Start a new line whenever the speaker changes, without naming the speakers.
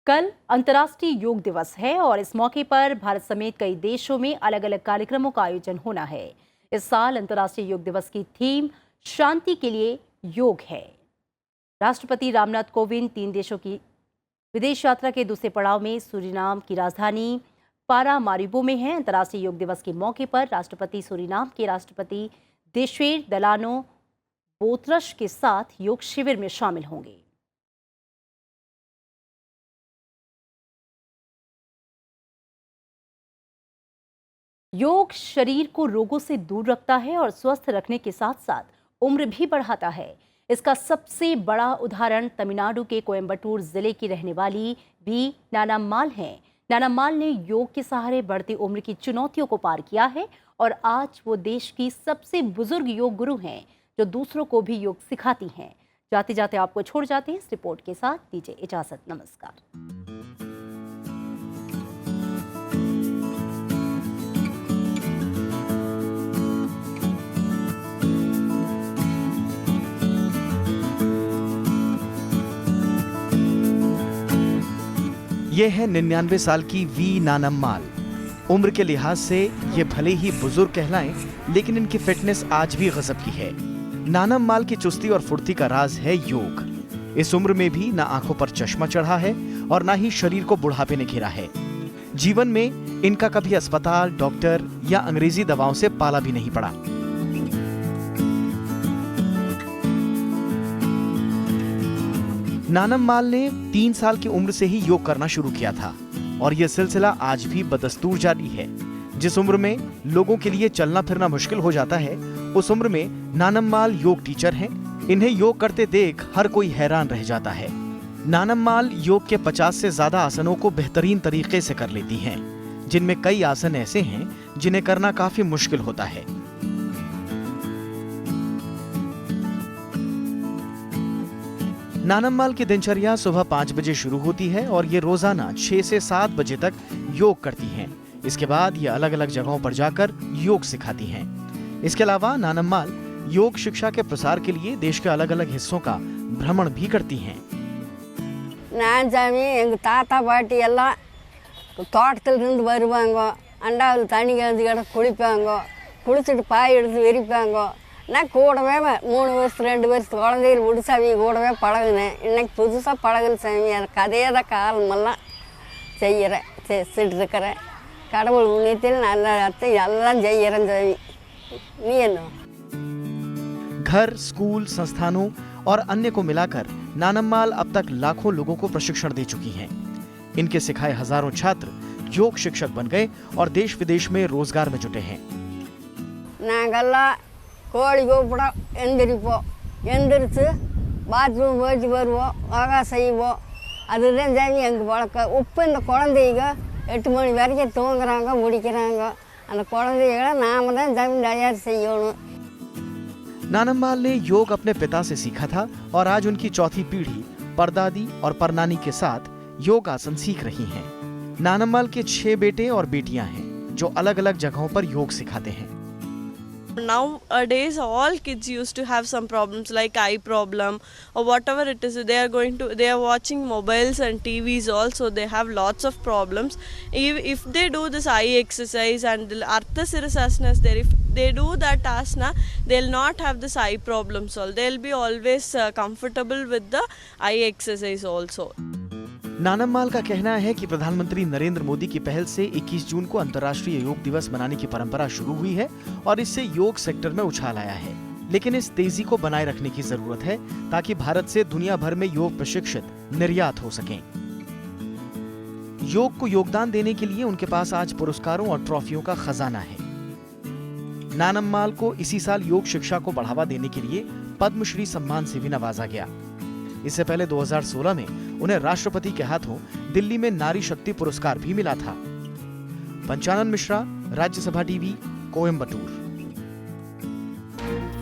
कल अंतर्राष्ट्रीय योग दिवस है और इस मौके पर भारत समेत कई देशों में अलग अलग कार्यक्रमों का आयोजन होना है। इस साल अंतर्राष्ट्रीय योग दिवस की थीम शांति के लिए योग है। राष्ट्रपति रामनाथ कोविंद 3 देशों की विदेश यात्रा के दूसरे पड़ाव में सूरीनाम की राजधानी पारामारिबो में हैं। अंतर्राष्ट्रीय योग दिवस के मौके पर राष्ट्रपति सूरीनाम के राष्ट्रपति देशवेर दलानो बोतरश के साथ योग शिविर में शामिल होंगे। योग शरीर को रोगों से दूर रखता है और स्वस्थ रखने के साथ साथ उम्र भी बढ़ाता है। इसका सबसे बड़ा उदाहरण तमिलनाडु के कोयम्बटूर जिले की रहने वाली बी नानाम्माल हैं। नानाम्माल ने योग के सहारे बढ़ती उम्र की चुनौतियों को पार किया है और आज वो देश की सबसे बुजुर्ग योग गुरु हैं जो दूसरों को भी योग सिखाती हैं। जाते जाते आपको छोड़ जाते हैं इस रिपोर्ट के साथ। दीजिए इजाजत, नमस्कार।
ये है 99 साल की वी नानम्माल। उम्र के लिहाज से ये भले ही बुजुर्ग कहलाएं, लेकिन इनकी फिटनेस आज भी गजब की है। नानम्माल की चुस्ती और फुर्ती का राज है योग। इस उम्र में भी ना आंखों पर चश्मा चढ़ा है और ना ही शरीर को बुढ़ापे ने घेरा है। जीवन में इनका कभी अस्पताल, डॉक्टर या अंग्रेजी दवाओं से पाला भी नहीं पड़ा। नानम्माल ने 3 साल की उम्र से ही योग करना शुरू किया था और यह सिलसिला आज भी बदस्तूर जारी है। जिस उम्र में लोगों के लिए चलना फिरना मुश्किल हो जाता है, उस उम्र में नानम्माल योग टीचर हैं। इन्हें योग करते देख हर कोई हैरान रह जाता है। नानम्माल योग के 50 से ज्यादा आसनों को बेहतरीन तरीके से कर लेती हैं, जिनमें कई आसन ऐसे हैं जिन्हें करना काफी मुश्किल होता है। नानम्माल की दिनचर्या सुबह 5 बजे शुरू होती है और ये रोजाना 6 से 7 बजे तक योग करती हैं। इसके बाद ये अलग अलग जगहों पर जाकर योग सिखाती हैं। इसके अलावा नानम्माल योग शिक्षा के प्रसार के लिए देश के अलग अलग हिस्सों का भ्रमण भी करती हैं।
நான் சாமி எங்கள் தாத்தா பாட்டி எல்லாம் தோட்டத்திலிருந்து வருவாங்க, அண்டாவில் தண்ணி கலந்து கிட குளிப்பாங்க, குளிச்சுட்டு பாய் எடுத்து விரிப்பாங்க. நான் கூடவே 3 வருஷம் 2 வருஷம் குழந்தைகள் முடிச்சு அவங்க கூடவே பழகுனேன். இன்னைக்கு புதுசாக பழகுன சாமி, எனக்கு அதே தான் காலமெல்லாம் செய்கிறேன், செஞ்சுட்டு இருக்கிறேன். கடவுள் புண்ணியத்தில் நல்ல அர்த்தம் எல்லாம் செய்கிறேன் சாமி. நீ என்ன?
घर, स्कूल, संस्थानों और अन्य को मिलाकर नानम्माल अब तक लाखों लोगों को प्रशिक्षण दे चुकी हैं। इनके सिखाए हजारों छात्र योग शिक्षक बन गए और देश विदेश में रोजगार में जुटे हैं।
நாங்கெல்லாம் கோழி கூப்பிடும், எந்திரிப்போம், எந்திரிச்சு பாத்ரூம் போயிட்டு வருவோம், யோகா செய்வோம். அதுதான் சாமி எங்கள் பழக்கம். இப்போ இந்த குழந்தைங்க 8 மணி வரைக்கும் தூங்குறாங்க, முடிக்கிறாங்க. அந்த குழந்தைகளை நாம தான் சாமி தயார் செய்யணும்।
नानम्माल ने योग अपने पिता से सीखा था और आज उनकी चौथी पीढ़ी परदादी और परनानी के साथ योग आसन सीख रही हैं। नानम्माल के 6 बेटे और बेटियां हैं जो अलग अलग जगहों पर योग सिखाते हैं।
Nowadays all kids used to have some problems like eye problem or whatever it is. They are watching mobiles and TVs also. They have lots of problems. If they do this eye exercise and the Ardha Sirasasana is there, if they do that asana, they'll not have this eye problems. They'll be always comfortable with the eye exercise also.
नानम्माल का कहना है कि प्रधानमंत्री नरेंद्र मोदी की पहल से 21 जून को अंतर्राष्ट्रीय योग दिवस मनाने की परंपरा शुरू हुई है और इससे योग सेक्टर में उछाल आया है। लेकिन इस तेजी को बनाए रखने की जरूरत है ताकि भारत से दुनिया भर में योग प्रशिक्षित निर्यात हो सकें। योग को योगदान देने के लिए उनके पास आज पुरस्कारों और ट्रॉफियों का खजाना है। नानम्माल को इसी साल योग शिक्षा को बढ़ावा देने के लिए पद्मश्री सम्मान से भी नवाजा गया। इससे पहले 2016 में उन्हें राष्ट्रपति के हाथों दिल्ली में नारी शक्ति पुरस्कार भी मिला था। पंचानन मिश्रा, राज्यसभा टीवी, कोयम्बटूर।